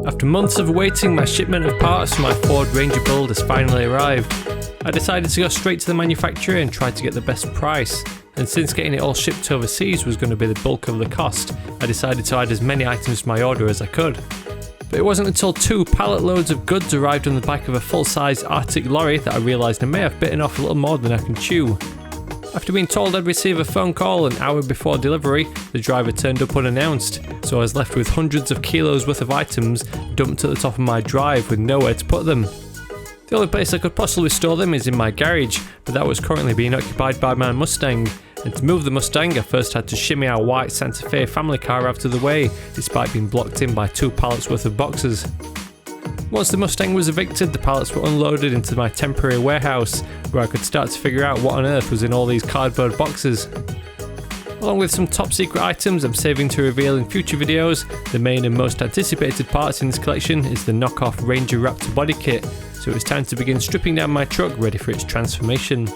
After months of waiting, my shipment of parts for my Ford Ranger build has finally arrived. I decided to go straight to the manufacturer and try to get the best price, and since getting it all shipped overseas was going to be the bulk of the cost, I decided to add as many items to my order as I could. But it wasn't until 2 pallet loads of goods arrived on the back of a full-size Arctic lorry that I realised I may have bitten off a little more than I can chew. After being told I'd receive a phone call an hour before delivery, the driver turned up unannounced, so I was left with hundreds of kilos worth of items dumped at the top of my drive with nowhere to put them. The only place I could possibly store them is in my garage, but that was currently being occupied by my Mustang, and to move the Mustang I first had to shimmy our white Santa Fe family car out of the way, despite being blocked in by 2 pallets worth of boxes. Once the Mustang was evicted, the pallets were unloaded into my temporary warehouse, where I could start to figure out what on earth was in all these cardboard boxes. Along with some top secret items I'm saving to reveal in future videos, the main and most anticipated parts in this collection is the knockoff Ranger Raptor body kit, so it was time to begin stripping down my truck ready for its transformation.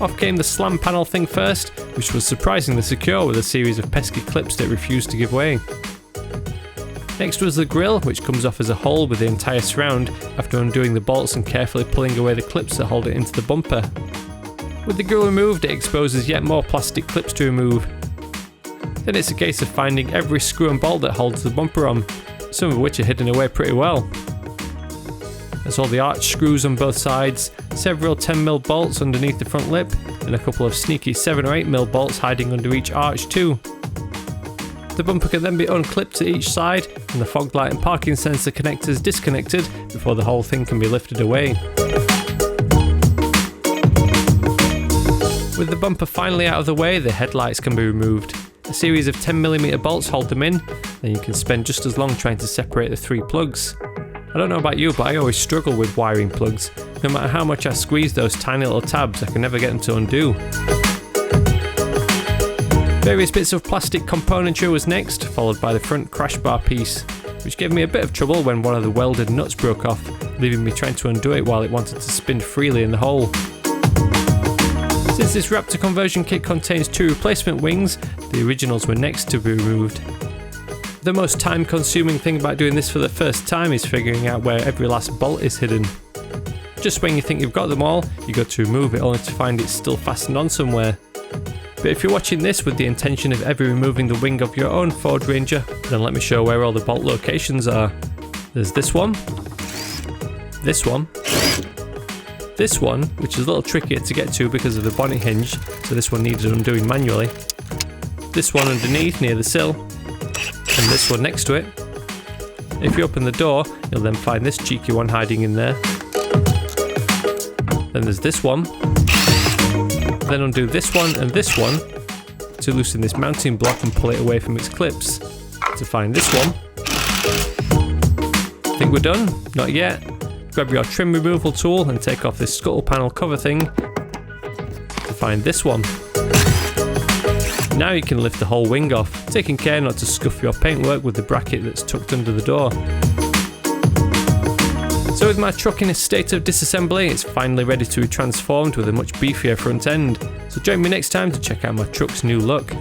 Off came the slam panel thing first, which was surprisingly secure with a series of pesky clips that refused to give way. Next was the grille, which comes off as a whole with the entire surround after undoing the bolts and carefully pulling away the clips that hold it into the bumper. With the grille removed, it exposes yet more plastic clips to remove. Then it's a case of finding every screw and bolt that holds the bumper on, some of which are hidden away pretty well. There's all the arch screws on both sides, several 10mm bolts underneath the front lip, and a couple of sneaky 7 or 8mm bolts hiding under each arch too. The bumper can then be unclipped to each side, and the fog light and parking sensor connectors disconnected before the whole thing can be lifted away. With the bumper finally out of the way, the headlights can be removed. A series of 10mm bolts hold them in, and you can spend just as long trying to separate the 3 plugs. I don't know about you, but I always struggle with wiring plugs. No matter how much I squeeze those tiny little tabs, I can never get them to undo. Various bits of plastic componentry was next, followed by the front crash bar piece, which gave me a bit of trouble when one of the welded nuts broke off, leaving me trying to undo it while it wanted to spin freely in the hole. Since this Raptor conversion kit contains 2 replacement wings, the originals were next to be removed. The most time-consuming thing about doing this for the first time is figuring out where every last bolt is hidden. Just when you think you've got them all, you go to remove it only to find it's still fastened on somewhere. But if you're watching this with the intention of ever removing the wing of your own Ford Ranger, then let me show where all the bolt locations are. There's this one, this one, which is a little trickier to get to because of the bonnet hinge, so this one needed undoing manually, this one underneath near the sill, and this one next to it. If you open the door, you'll then find this cheeky one hiding in there. Then there's this one. Then undo this one and this one to loosen this mounting block and pull it away from its clips. To find this one. Think we're done? Not yet. Grab your trim removal tool and take off this scuttle panel cover thing to find this one. Now you can lift the whole wing off, taking care not to scuff your paintwork with the bracket that's tucked under the door. So with my truck in a state of disassembly, it's finally ready to be transformed with a much beefier front end. So join me next time to check out my truck's new look.